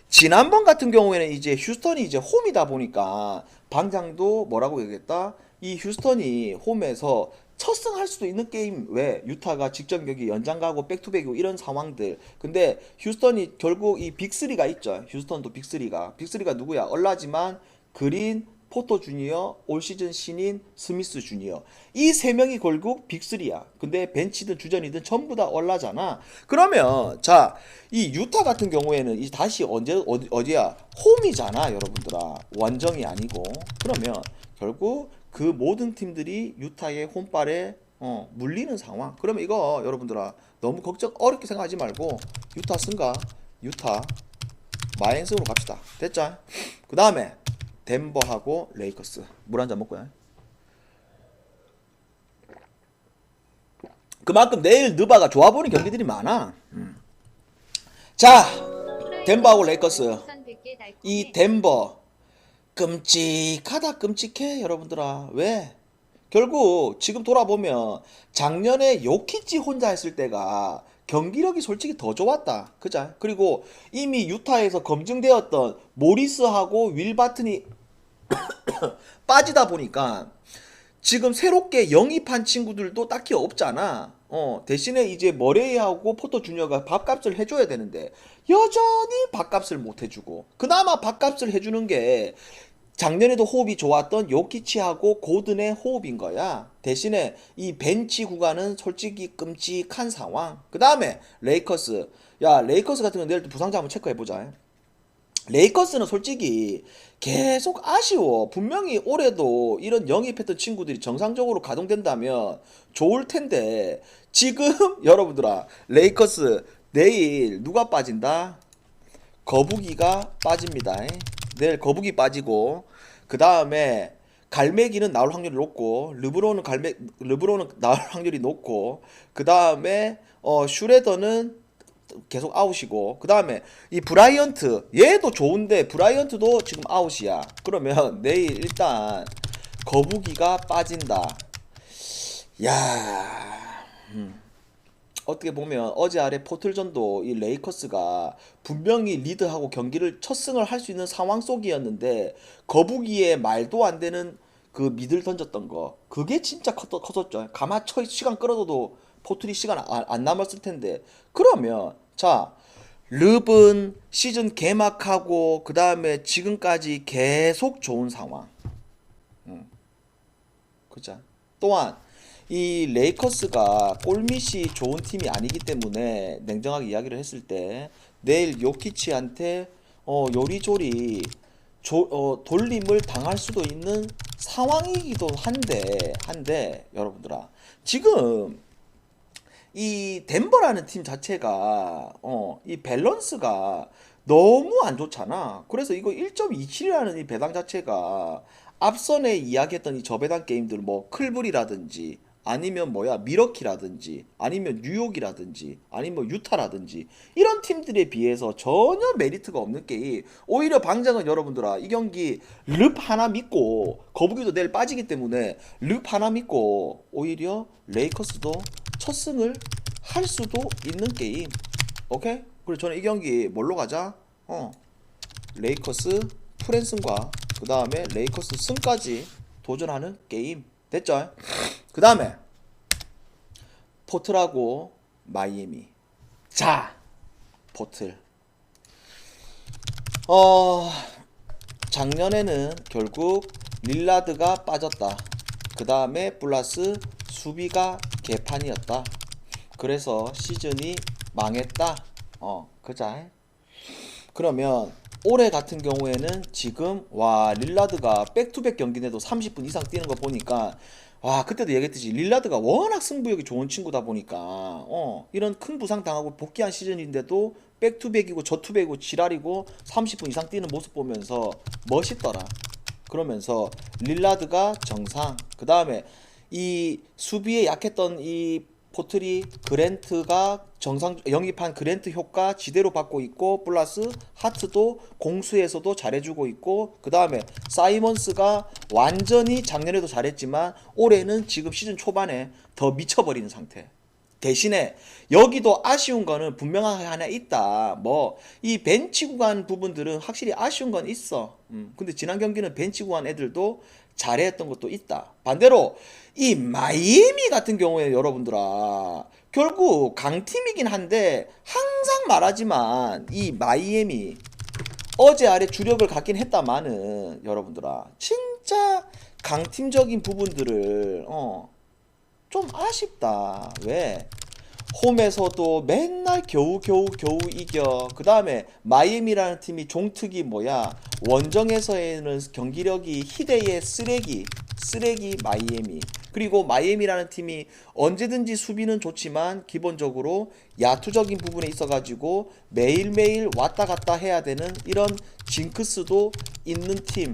지난번 같은 경우에는 이제 휴스턴이 이제 홈이다 보니까 방장도 뭐라고 얘기했다? 이 휴스턴이 홈에서 첫승할 수도 있는 게임. 왜 유타가 직전 경기 연장 가고 백투백이고 이런 상황들. 근데 휴스턴이 결국 이 빅3가 있죠. 휴스턴도 빅3가 누구야? 얼라지만 그린, 포터 주니어, 올 시즌 신인 스미스 주니어. 이 세 명이 결국 빅3야. 근데 벤치든 주전이든 전부 다 얼라잖아. 그러면 자, 이 유타 같은 경우에는 이 다시 어디야? 홈이잖아, 여러분들아. 완정이 아니고. 그러면 결국 그 모든 팀들이 유타의 홈발에 물리는 상황. 그러면 이거 여러분들아 너무 걱정 어렵게 생각하지 말고 유타 승가 유타 마행승으로 갑시다. 됐죠? 그 다음에 덴버하고 레이커스. 물 한 잔 먹고요. 그만큼 내일 느바가 좋아 보이는 경기들이 많아. 자, 덴버하고 레이커스. 이 덴버 끔찍하다. 끔찍해 여러분들아. 왜? 결국 지금 돌아보면 작년에 요키치 혼자 했을 때가 경기력이 솔직히 더 좋았다. 그자? 그리고 이미 유타에서 검증되었던 모리스하고 윌 바튼이 빠지다 보니까 지금 새롭게 영입한 친구들도 딱히 없잖아. 대신에 이제 머레이하고 포터 주니어가 밥값을 해줘야 되는데 여전히 밥값을 못 해주고 그나마 밥값을 해주는 게 작년에도 호흡이 좋았던 요키치하고 고든의 호흡인 거야. 대신에 이 벤치 구간은 솔직히 끔찍한 상황. 그 다음에 레이커스. 야, 레이커스 같은 건 내일 또 부상자 한번 체크해보자. 레이커스는 솔직히 계속 아쉬워. 분명히 올해도 이런 영입했던 친구들이 정상적으로 가동된다면 좋을 텐데 지금 여러분들아 레이커스 내일 누가 빠진다? 거북이가 빠집니다. 내일 거북이 빠지고 그 다음에 갈매기는 나올 확률이 높고 르브론은 나올 확률이 높고 그 다음에 슈레더는 계속 아웃이고 그 다음에 이 브라이언트 얘도 좋은데 브라이언트도 지금 아웃이야. 그러면 내일 일단 거북이가 빠진다. 야, 어떻게 보면 어제 아래 포틀전도 이 레이커스가 분명히 리드하고 경기를 첫 승을 할 수 있는 상황 속이었는데 거북이의 말도 안 되는 그 미들 던졌던 거 그게 진짜 컸었죠. 가만 시간 끌어도 포틀이 시간 안 남았을 텐데 그러면 자 릅은 시즌 개막하고 그 다음에 지금까지 계속 좋은 상황. 그죠? 또한 이 레이커스가 골밑이 좋은 팀이 아니기 때문에 냉정하게 이야기를 했을 때 내일 요키치한테 요리조리 돌림을 당할 수도 있는 상황이기도 한데 여러분들아 지금 이 덴버라는 팀 자체가 이 밸런스가 너무 안 좋잖아. 그래서 이거 1.27이라는 이 배당 자체가 앞선에 이야기했던 이 저배당 게임들 뭐 클불이라든지 아니면 뭐야 미러키라든지 아니면 뉴욕이라든지 아니면 유타라든지 이런 팀들에 비해서 전혀 메리트가 없는 게임. 오히려 방장은 여러분들아 이 경기 릅 하나 믿고 거북이도 내일 빠지기 때문에 릅 하나 믿고 오히려 레이커스도 첫 승을 할 수도 있는 게임. 오케이? 그리고 저는 이 경기 뭘로 가자? 레이커스 프랜슨과 그 다음에 레이커스 승까지 도전하는 게임. 됐죠? 그 다음에 포틀하고 마이애미. 자, 포틀. 작년에는 결국 릴라드가 빠졌다. 그 다음에 플러스 수비가 개판이었다. 그래서 시즌이 망했다. 그자. 그러면 올해 같은 경우에는 지금 와 릴라드가 백투백 경기 내도 30분 이상 뛰는 거 보니까 와 그때도 얘기했듯이 릴라드가 워낙 승부욕이 좋은 친구다 보니까 이런 큰 부상 당하고 복귀한 시즌인데도 백투백이고 저투백이고 지랄이고 30분 이상 뛰는 모습 보면서 멋있더라. 그러면서 릴라드가 정상. 그 다음에 이 수비에 약했던 이 포트리 그랜트가 정상 영입한 그랜트 효과 지대로 받고 있고 플러스 하트도 공수에서도 잘해주고 있고 그 다음에 사이먼스가 완전히 작년에도 잘했지만 올해는 지금 시즌 초반에 더 미쳐버리는 상태. 대신에 여기도 아쉬운 거는 분명하게 하나 있다. 뭐 이 벤치 구간 부분들은 확실히 아쉬운 건 있어. 근데 지난 경기는 벤치 구간 애들도 잘했던 것도 있다. 반대로 이 마이애미 같은 경우에 여러분들아 결국 강팀이긴 한데 항상 말하지만 이 마이애미 어제 아래 주력을 갖긴 했다마는 여러분들아 진짜 강팀적인 부분들을 좀 아쉽다. 왜? 홈에서도 맨날 겨우 이겨. 그 다음에 마이애미라는 팀이 종특이 뭐야? 원정에서는 경기력이 희대의 쓰레기 마이애미. 그리고 마이애미라는 팀이 언제든지 수비는 좋지만 기본적으로 야투적인 부분에 있어가지고 매일매일 왔다 갔다 해야 되는 이런 징크스도 있는 팀.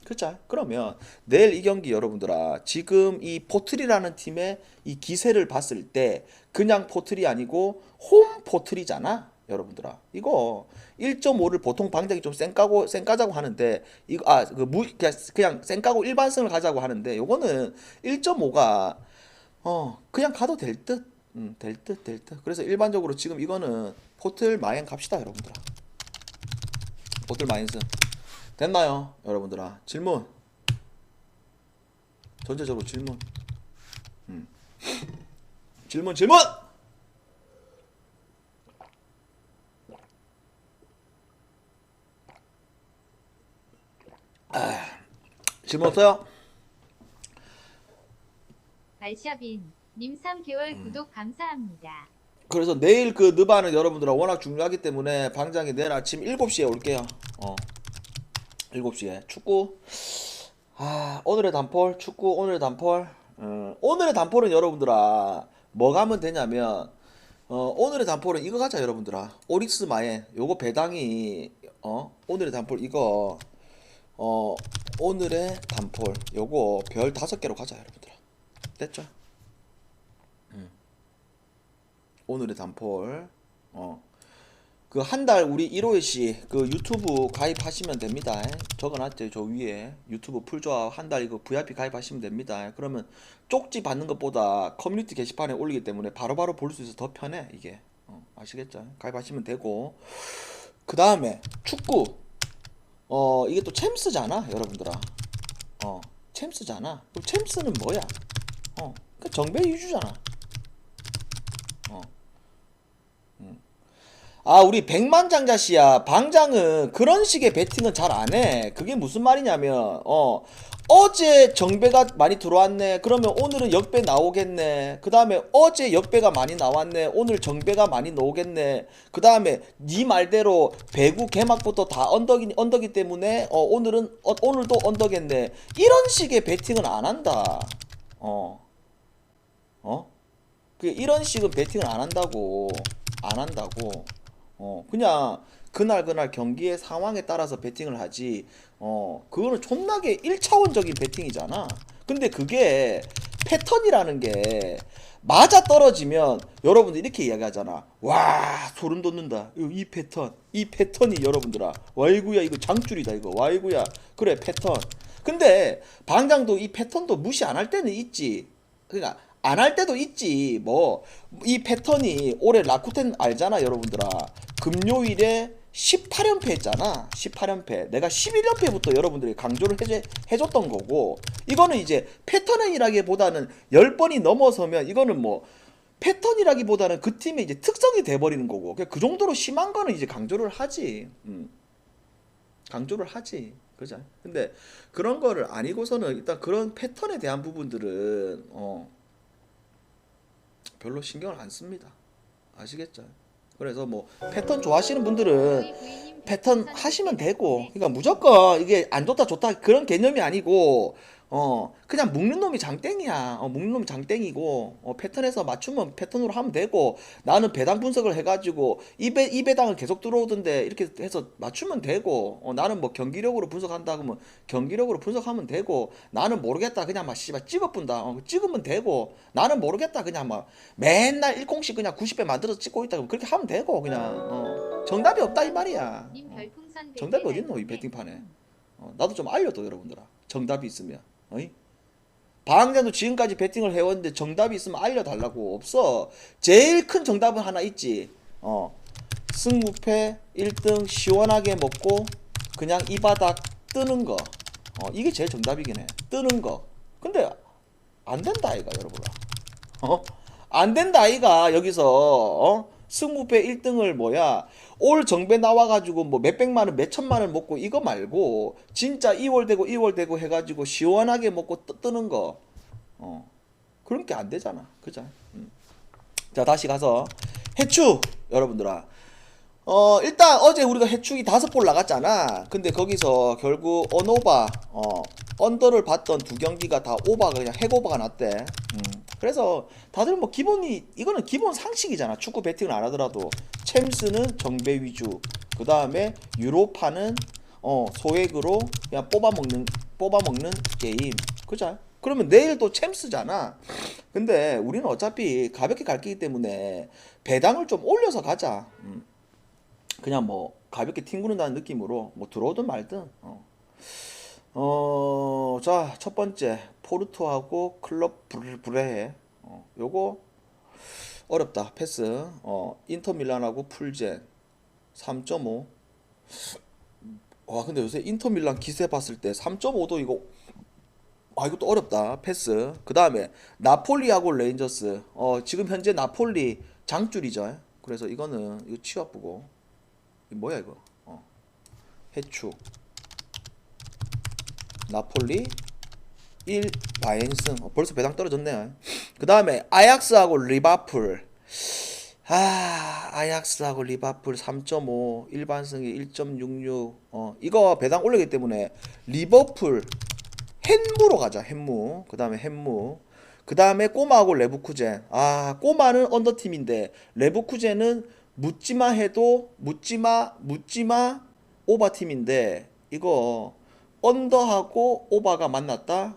그죠? 그러면 내일 이 경기 여러분들아 지금 이 포틀이라는 팀의 이 기세를 봤을 때 그냥 포틀이 아니고 홈 포틀이잖아 여러분들아. 이거 1.5를 보통 방장이 좀 쌩까자고 하는데 이거 그냥 쌩까고 일반승을 가자고 하는데 요거는 1.5가 그냥 가도 될 듯. 그래서 일반적으로 지금 이거는 포틀 마인 갑시다 여러분들아. 포틀 마인스 됐나요 여러분들아? 질문 전체적으로 질문 질문 질문 없어요? 발샤빈 님 3개월 구독 감사합니다. 그래서 내일 그 느바는 여러분들아 워낙 중요하기 때문에 방장이 내일 아침 7시에 올게요. 7시에 축구. 오늘의 단폴 축구 오늘의 단폴. 오늘의 단폴은 여러분들아 뭐 가면 되냐면 오늘의 단폴은 이거 가자 여러분들아. 오릭스 마에 요거 배당이 오늘의 단폴 이거 오늘의 단폴 요거 별 5개로 가자 여러분들아. 됐죠? 오늘의 단폴 그 한 달 우리 1호일씨 그 유튜브 가입하시면 됩니다. 적어놨죠 저 위에 유튜브 풀조합 한 달 이거 VIP 가입하시면 됩니다. 그러면 쪽지 받는 것보다 커뮤니티 게시판에 올리기 때문에 바로바로 볼 수 있어서 더 편해 이게. 아시겠죠? 가입하시면 되고 그 다음에 축구 이게 또 챔스잖아 여러분들아. 챔스잖아. 그럼 챔스는 뭐야? 그 정배 위주잖아. 우리 백만장자씨야. 방장은 그런 식의 배팅은 잘 안 해. 그게 무슨 말이냐면, 어제 정배가 많이 들어왔네. 그러면 오늘은 역배 나오겠네. 그 다음에 어제 역배가 많이 나왔네. 오늘 정배가 많이 나오겠네. 그 다음에 네 말대로 배구 개막부터 다 언더기 때문에, 오늘도 언더겠네. 이런 식의 배팅은 안 한다. 이런 식은 배팅을 안 한다고. 안 한다고. 그냥 그날 경기의 상황에 따라서 배팅을 하지. 그거는 존나게 1차원적인 배팅이잖아. 근데 그게 패턴이라는 게 맞아 떨어지면 여러분들 이렇게 이야기하잖아. 와 소름 돋는다. 이 패턴이 여러분들아. 와이구야 이거 장줄이다 이거. 와이구야 그래 패턴. 근데 방장도 이 패턴도 무시 안 할 때는 있지. 그러니까 안 할 때도 있지. 뭐 이 패턴이 올해 라쿠텐 알잖아 여러분들아. 금요일에 18연패 했잖아. 18연패. 내가 11연패부터 여러분들이 강조를 해줬던 거고, 이거는 이제 패턴이라기보다는 10번이 넘어서면 이거는 뭐 패턴이라기보다는 그 팀의 이제 특성이 돼버리는 거고, 그 정도로 심한 거는 이제 강조를 하지. 강조를 하지. 그죠? 근데 그런 거를 아니고서는 일단 그런 패턴에 대한 부분들은 별로 신경을 안 씁니다. 아시겠죠? 그래서 뭐 패턴 좋아하시는 분들은 패턴 하시면 되고, 그러니까 무조건 이게 안 좋다 좋다 그런 개념이 아니고 그냥 묶는 놈이 장땡이야. 묶는 놈이 장땡이고, 패턴에서 맞추면 패턴으로 하면 되고, 나는 배당 분석을 해가지고 이 배당을 계속 들어오던데 이렇게 해서 맞추면 되고, 나는 뭐 경기력으로 분석한다 그러면 경기력으로 분석하면 되고, 나는 모르겠다 그냥 막 씨발 찍어뿐다 찍으면 되고, 나는 모르겠다 그냥 막 맨날 1공씩 그냥 90배 만들어서 찍고 있다 그러면 그렇게 하면 되고, 그냥 정답이 없다 이 말이야. 님 별풍선 정답이 100개 어딨노 이 달성해. 배팅판에. 나도 좀 알려줘 여러분들아. 정답이 있으면. 어이? 방장도 지금까지 배팅을 해왔는데 정답이 있으면 알려달라고. 없어. 제일 큰 정답은 하나 있지. 승무패 1등 시원하게 먹고 그냥 이 바닥 뜨는 거. 이게 제일 정답이긴 해. 뜨는 거. 근데 안 된다 아이가 여러분아. 안 된다 아이가. 여기서 승무패 1등을 뭐야 올 정배 나와가지고 뭐 몇백만원 몇천만원 먹고 이거 말고 진짜 2월 되고 해가지고 시원하게 먹고 뜨는 거 그런 게 안 되잖아. 그죠? 자 다시 가서 해축 여러분들아. 일단 어제 우리가 해축이 5볼 나갔잖아. 근데 거기서 결국 언오바 언더를 봤던 두 경기가 다 오바가 그냥 핵오바가 났대. 그래서 다들 뭐 기본이 이거는 기본 상식이잖아. 축구 배팅을 안 하더라도 챔스는 정배 위주, 그 다음에 유로파는 소액으로 그냥 뽑아먹는 게임. 그죠? 그러면 내일 또 챔스잖아. 근데 우리는 어차피 가볍게 갈 거기 때문에 배당을 좀 올려서 가자. 그냥 뭐 가볍게 튕구는다는 느낌으로 뭐 들어오든 말든. 자, 첫 번째 포르투하고 클럽 브레헤. 요거 어렵다. 패스. 인터 밀란하고 풀젠 3.5. 와, 근데 요새 인터 밀란 기세 봤을 때 3.5도 이거 이것도 어렵다. 패스. 그다음에 나폴리하고 레인저스. 지금 현재 나폴리 장줄이죠. 그래서 이거는 이거 치워보고. 뭐야 이거? 해축 나폴리 1 바이엔슨. 벌써 배당 떨어졌네. 그 다음에 아약스하고 리바풀. 아약스하고 리바풀 3.5 일반승이 1.66. 이거 배당 올리기 때문에 리버풀 헨무로 가자. 헨무. 그 다음에 헨무. 그 다음에 꼬마하고 레부쿠젠. 아, 꼬마는 언더팀인데 레부쿠젠은 묻지마 해도 묻지마 오바팀인데 이거 언더하고 오바가 만났다.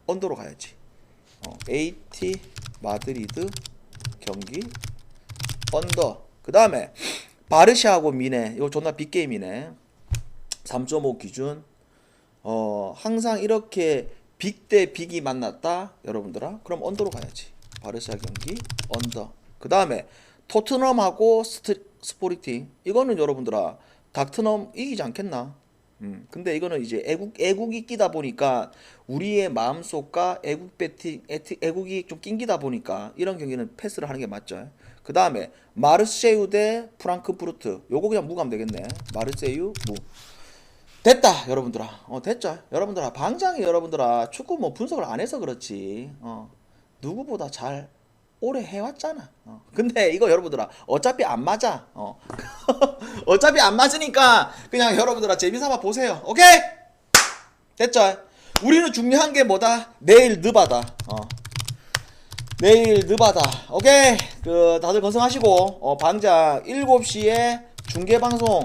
언더로 가야지. AT 마드리드 경기 언더. 그 다음에 바르샤하고 미네. 이거 존나 빅게임이네. 3.5 기준. 항상 이렇게 빅 대 빅이 만났다 여러분들아. 그럼 언더로 가야지. 바르샤 경기 언더. 그 다음에 토트넘하고 스포르팅. 이거는 여러분들아 닥트넘 이기지 않겠나. 근데 이거는 이제 애국이 끼다 보니까 우리의 마음속과 애국이 좀 낑기다 보니까 이런 경기는 패스를 하는 게 맞죠. 그 다음에 마르세유 대 프랑크푸르트. 요거 그냥 무가면 되겠네. 마르세유 무. 됐다 여러분들아. 됐죠 여러분들아. 방장이 여러분들아 축구 뭐 분석을 안 해서 그렇지 누구보다 잘 오래 해왔잖아. 근데 이거 여러분들아 어차피 안 맞아. 어차피 안 맞으니까 그냥 여러분들아 재미삼아 보세요. 오케이? 됐죠? 우리는 중요한 게 뭐다? 내일 느바다. 내일 느바다. 오케이? 그 다들 건승하시고 방장 7시에 중계방송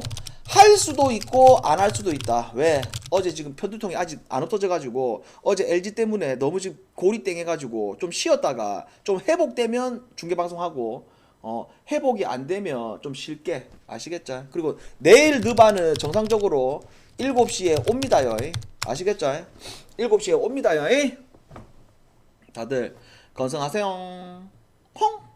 할 수도 있고 안 할 수도 있다. 왜? 어제 지금 편두통이 아직 안 흩어져가지고 어제 LG 때문에 너무 지금 고리땡해가지고 좀 쉬었다가 좀 회복되면 중계방송하고 회복이 안 되면 좀 쉴게. 아시겠죠? 그리고 내일 느바는 정상적으로 7시에 옵니다요. 아시겠죠? 7시에 옵니다요. 다들 건승하세요. 콩!